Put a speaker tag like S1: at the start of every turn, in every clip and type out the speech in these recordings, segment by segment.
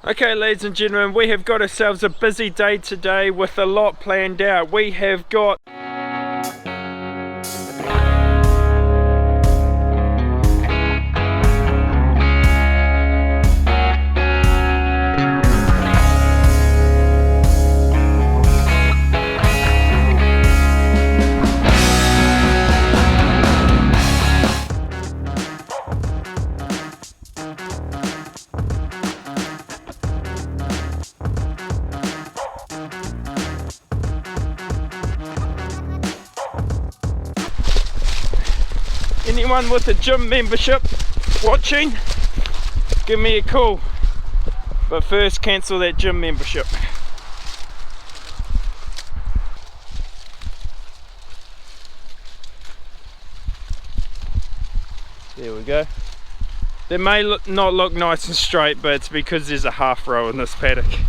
S1: Okay, ladies and gentlemen, we have got ourselves a busy day today with a lot planned out. We have got anyone with a gym membership watching, give me a call. But first, cancel that gym membership. There we go. They may not look nice and straight, but it's because there's a half row in this paddock.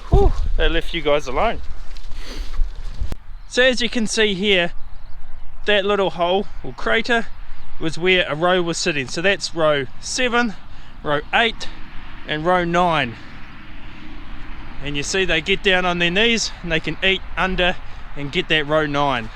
S1: Whew, they left you guys alone. So as you can see here, that little hole or crater was where a row was sitting. So that's row 7, row 8 and row 9. And you see they get down on their knees and they can eat under and get that row 9.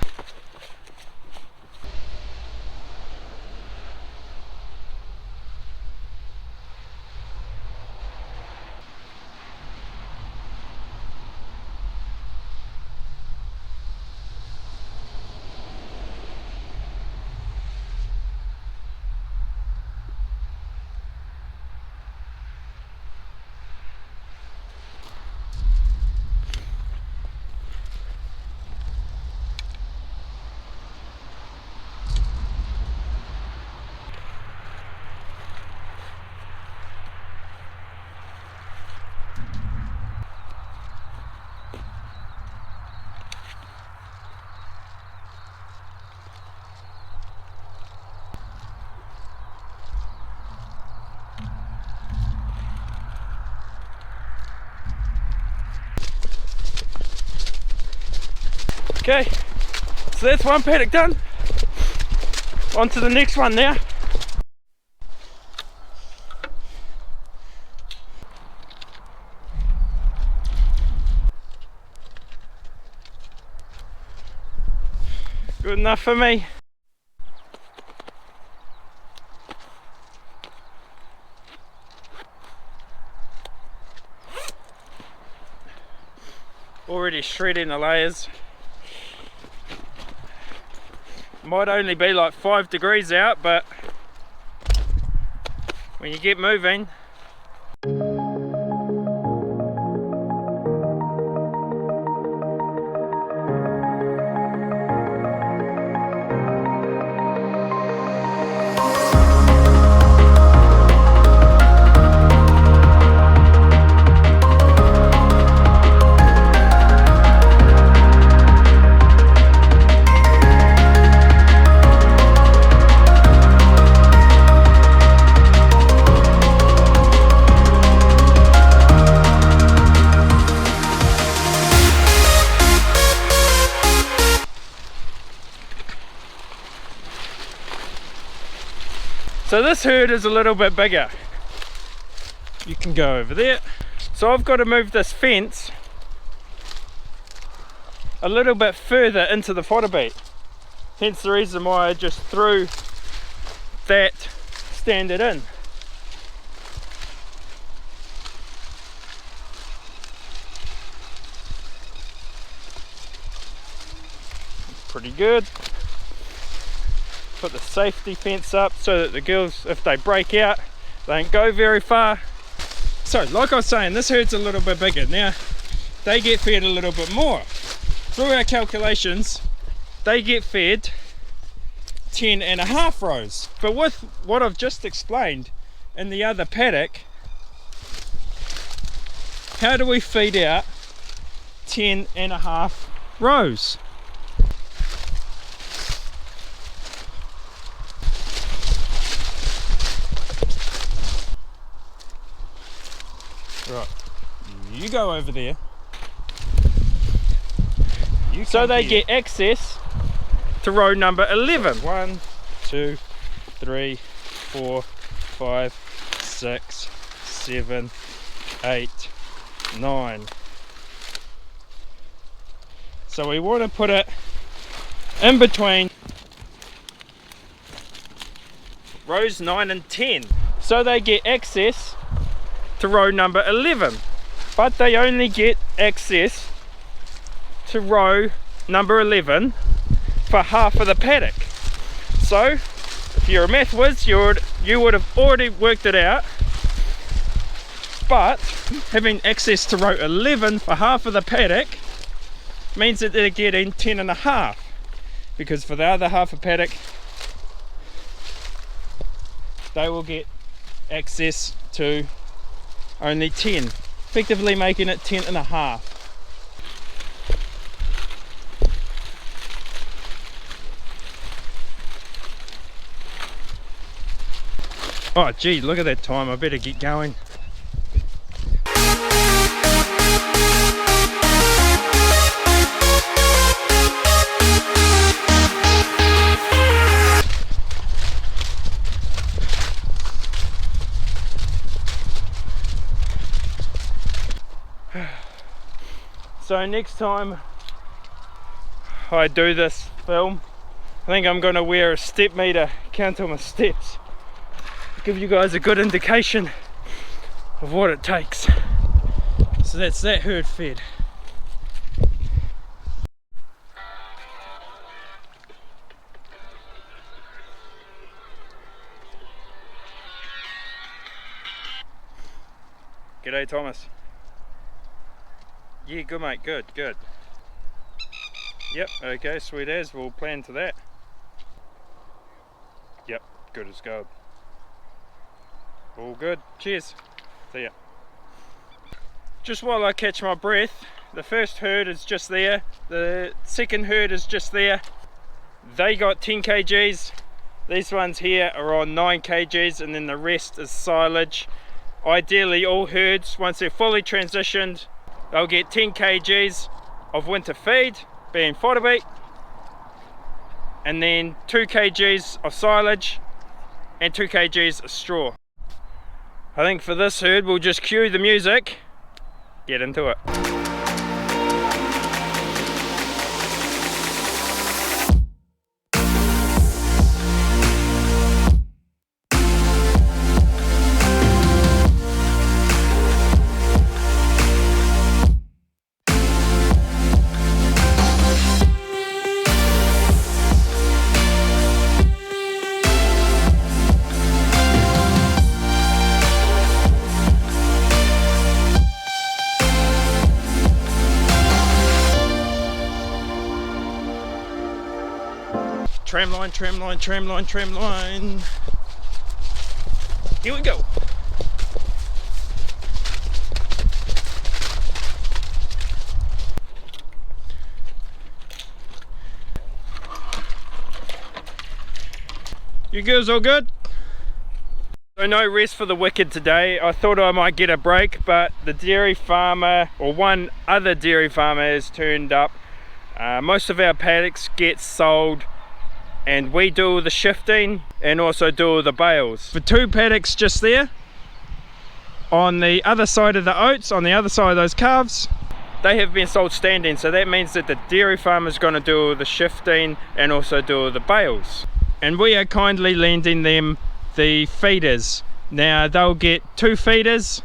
S1: Okay, so that's one paddock done. On to the next one now. Good enough for me. Already shredding the layers. Might only be like 5 degrees out, but when you get moving, so this herd is a little bit bigger. You can go over there. So I've got to move this fence a little bit further into the fodder beet. Hence the reason why I just threw that standard in. Pretty good. Put the safety fence up so that the girls, if they break out, They don't go very far. So like I was saying, this herd's a little bit bigger. Now they get fed a little bit more. Through our calculations, they get fed 10.5 rows. But with what I've just explained in the other paddock, how do we feed out 10.5 rows? Right, you go over there. So they get access to row number 11. 1, 2, 3, 4, 5, 6, 7, 8, 9. So we want to put it in between rows 9 and 10. So they get access to row number 11, but they only get access to row number 11 for half of the paddock. So if you're a math whiz, you would have already worked it out, but having access to row 11 for half of the paddock means that they're getting 10.5, because for the other half of paddock they will get access to only 10, effectively making it 10.5. Oh gee, look at that time, I better get going. So next time I do this film, I think I'm going to wear a step meter, count all my steps, give you guys a good indication of what it takes. So that's that herd fed. G'day Thomas. Yeah, good mate, good. Yep, okay, sweet as, we'll plan to that. Yep, good as gold. All good, cheers, see ya. Just while I catch my breath, the first herd is just there, the second herd is just there. They got 10 kgs, these ones here are on 9 kgs, and then the rest is silage. Ideally all herds, once they're fully transitioned, they'll get 10 kgs of winter feed, being fodder beet, and then 2 kgs of silage and 2 kgs of straw. I think for this herd we'll just cue the music, get into it. Tram line. Here we go. You girls all good? So no rest for the wicked today. I thought I might get a break, but the dairy farmer, or one other dairy farmer, has turned up. Most of our paddocks get sold, and we do all the shifting and also do all the bales. For 2 paddocks just there, on the other side of the oats, on the other side of those calves, they have been sold standing, so that means that the dairy farmer is going to do all the shifting and also do all the bales. And we are kindly lending them the feeders. Now they'll get 2 feeders,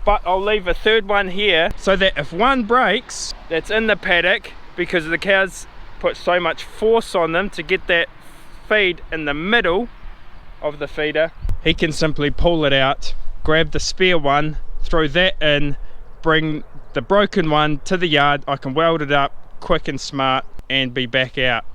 S1: but I'll leave a third one here so that if one breaks, that's in the paddock, because the cows put so much force on them to get that feed in the middle, of the feeder, he can simply pull it out, grab the spare one, throw that in, bring the broken one to the yard. I can weld it up quick and smart and be back out.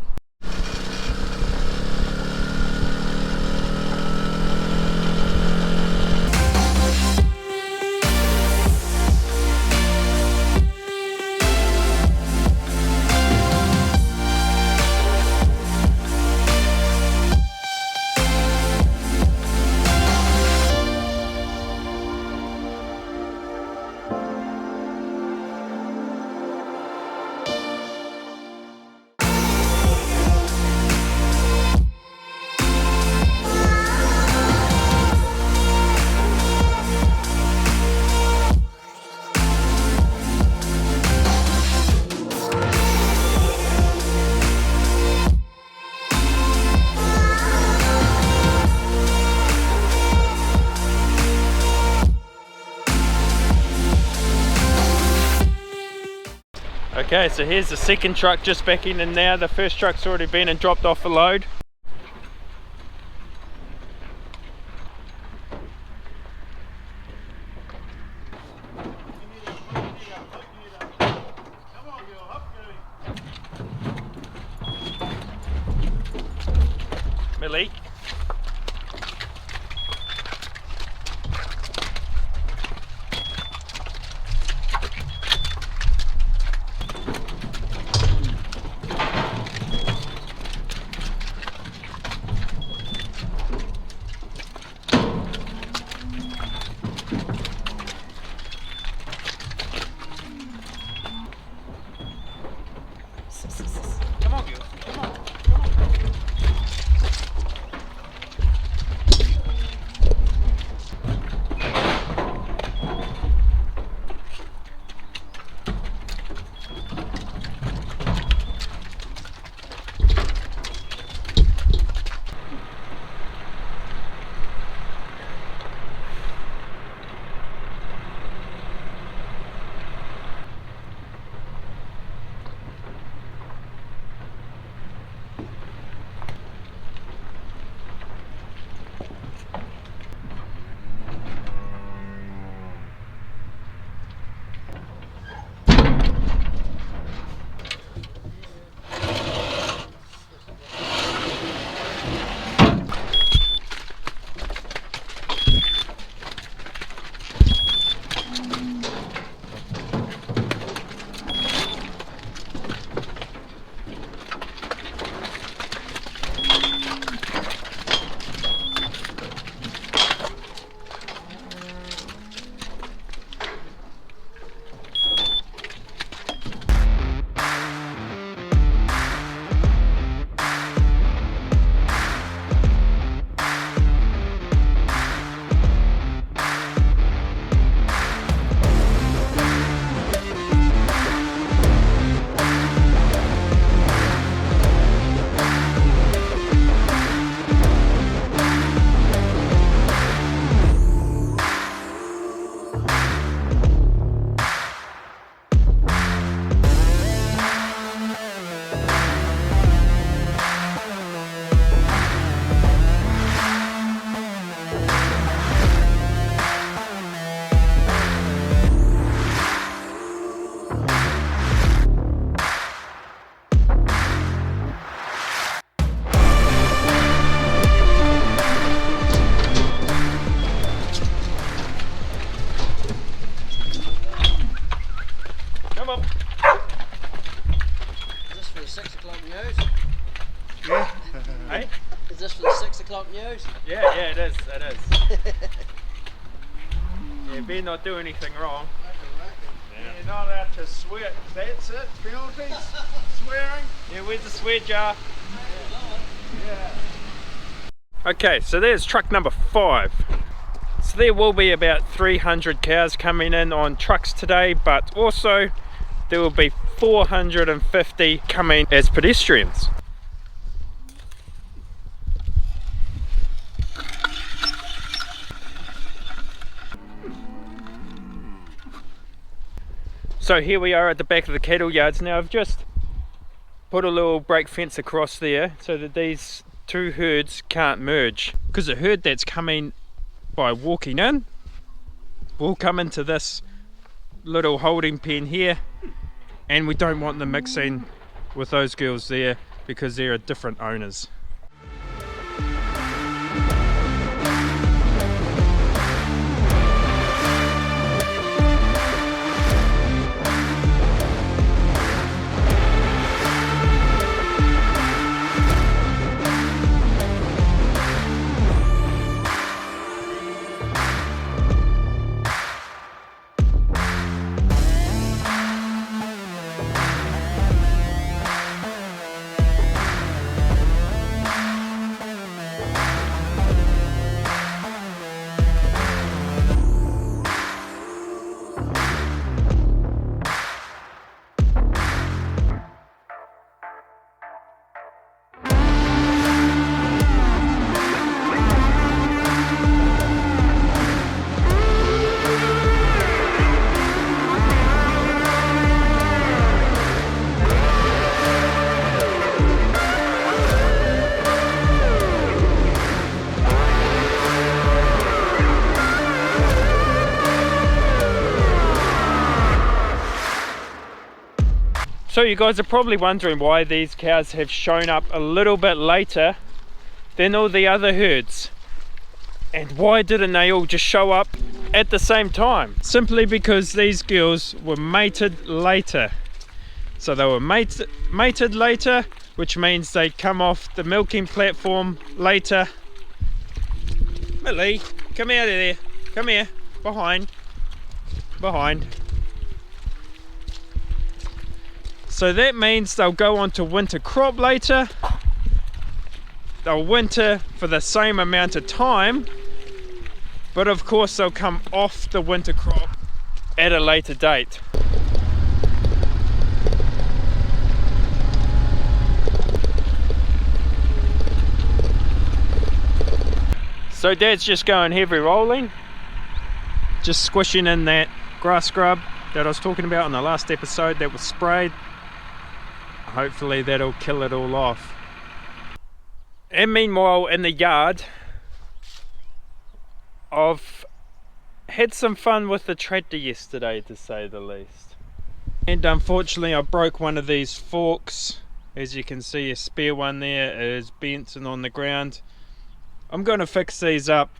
S1: Okay, so here's the second truck just backing in now. The first truck's already been and dropped off a load. Millie. Come on, girl. Come on. Come on. Come on.
S2: Is this for the 6 o'clock news?
S1: Yeah. Hey?
S2: Is this for the 6 o'clock news?
S1: Yeah, it is. It is. Yeah, better not do anything wrong.
S3: Yeah. You're not allowed to swear. That's it. Penalties. Swearing.
S1: Yeah, where's the swear jar?
S3: Yeah.
S1: Okay, so there's truck number 5. So there will be about 300 cows coming in on trucks today, but also there will be 450 coming as pedestrians. So here we are at the back of the cattle yards. Now I've just put a little brake fence across there so that these two herds can't merge, because a herd that's coming by walking in will come into this little holding pen here, and we don't want them mixing with those girls there because they're different owners. So you guys are probably wondering why these cows have shown up a little bit later than all the other herds. And why didn't they all just show up at the same time? Simply because these girls were mated later. So they were mated later, which means they come off the milking platform later. Millie, come out of there. Come here. Behind. So that means they'll go on to winter crop later. They'll winter for the same amount of time, but of course they'll come off the winter crop at a later date. So Dad's just going heavy rolling, just squishing in that grass scrub that I was talking about in the last episode that was sprayed. Hopefully that'll kill it all off. And meanwhile in the yard, I've had some fun with the tractor yesterday, to say the least. And unfortunately I broke one of these forks. As you can see, a spare one there is bent and on the ground. I'm going to fix these up.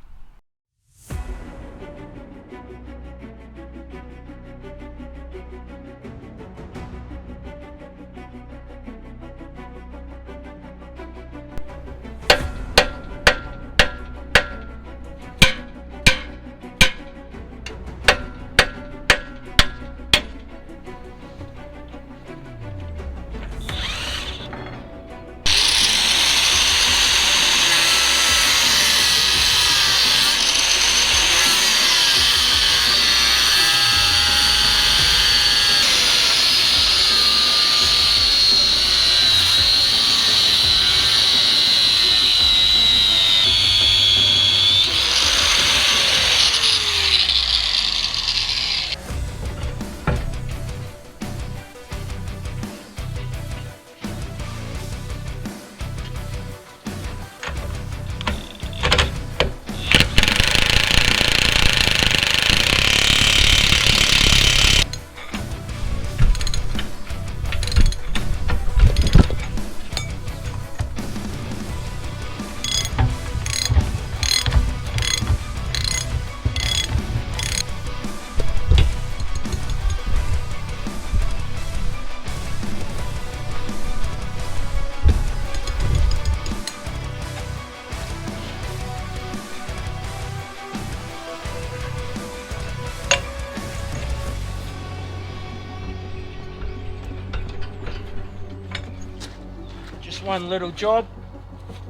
S1: One little job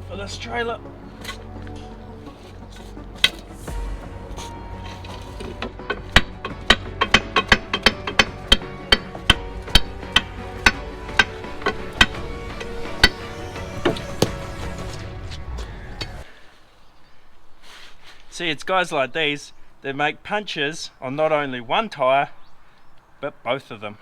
S1: for this trailer. See, it's guys like these that make punches on not only one tyre but both of them.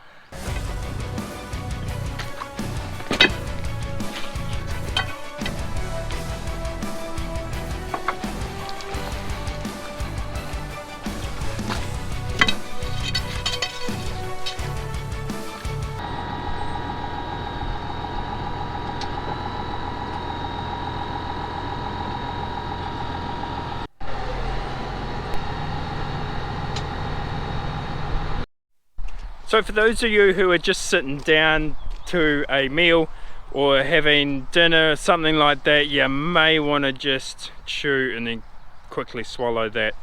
S1: So for those of you who are just sitting down to a meal or having dinner or something like that, you may want to just chew and then quickly swallow that,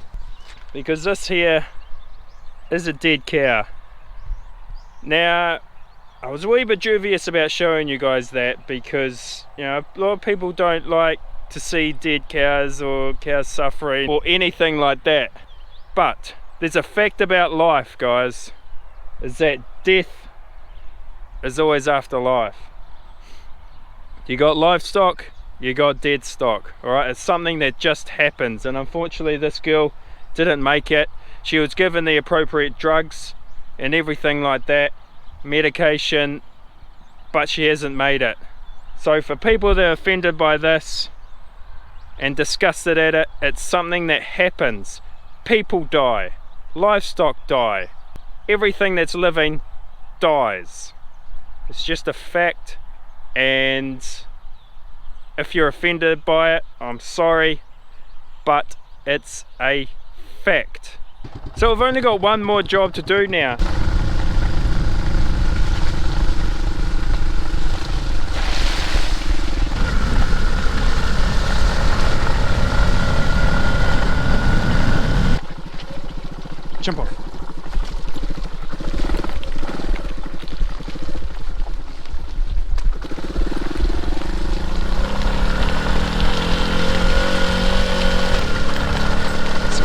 S1: because this here is a dead cow. Now I was a wee bit dubious about showing you guys that, because you know, a lot of people don't like to see dead cows or cows suffering or anything like that, but there's a fact about life, guys, is that death is always after life. You got livestock, you got dead stock, alright? It's something that just happens, and unfortunately this girl didn't make it. She was given the appropriate drugs and everything like that, medication, but she hasn't made it. So for people that are offended by this and disgusted at it, it's something that happens. People die, livestock die, everything that's living dies. It's just a fact, and if you're offended by it, I'm sorry, but it's a fact. So we've only got one more job to do now. Jump off.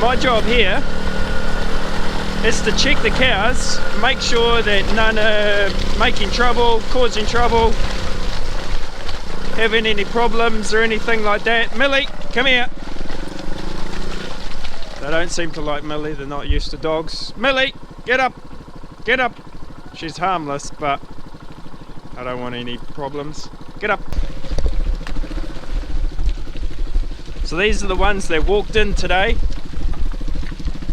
S1: My job here is to check the cows, make sure that none are making trouble, causing trouble, having any problems or anything like that. Millie, come here. They don't seem to like Millie, they're not used to dogs. Millie, get up, get up. She's harmless, but I don't want any problems. Get up. So these are the ones that walked in today.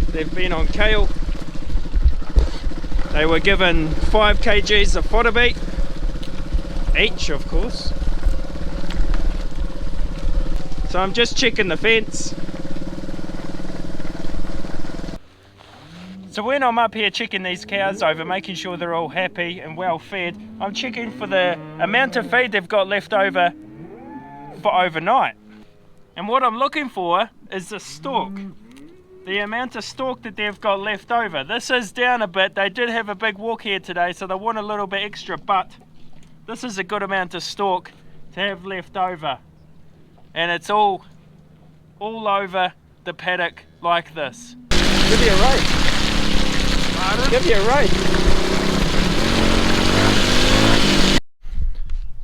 S1: They've been on kale. They were given 5 kgs of fodder beet each, of course. So I'm just checking the fence. So when I'm up here checking these cows over, making sure they're all happy and well fed, I'm checking for the amount of feed they've got left over for overnight. And what I'm looking for is the stalk. The amount of stalk that they've got left over. This is down a bit. They did have a big walk here today, so they want a little bit extra, but this is a good amount of stalk to have left over. And it's all over the paddock like this. Give me a rake. Pardon? Give me a rake.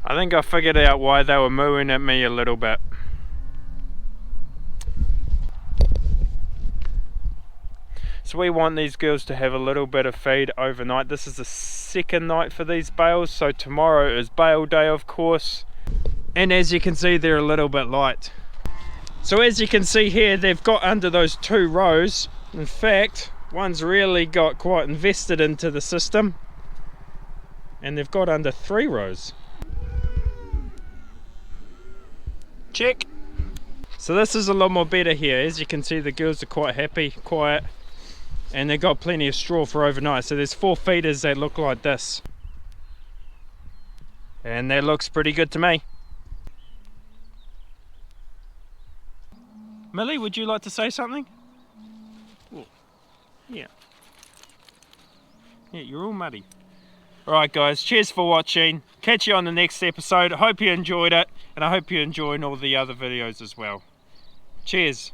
S1: I think I figured out why they were mooing at me a little bit. So we want these girls to have a little bit of feed overnight. This is the second night for these bales, so tomorrow is bale day, of course. And as you can see, they're a little bit light. So as you can see here, they've got under those 2 rows. In fact, one's really got quite invested into the system, and they've got under 3 rows. Check. So this is a lot more better here. As you can see, the girls are quite happy, quiet, and they've got plenty of straw for overnight. So there's 4 feeders that look like this, and that looks pretty good to me. Millie, would you like to say something? Ooh. Yeah, you're all muddy. Alright guys, cheers for watching. Catch you on the next episode. I hope you enjoyed it, and I hope you're enjoying all the other videos as well. Cheers.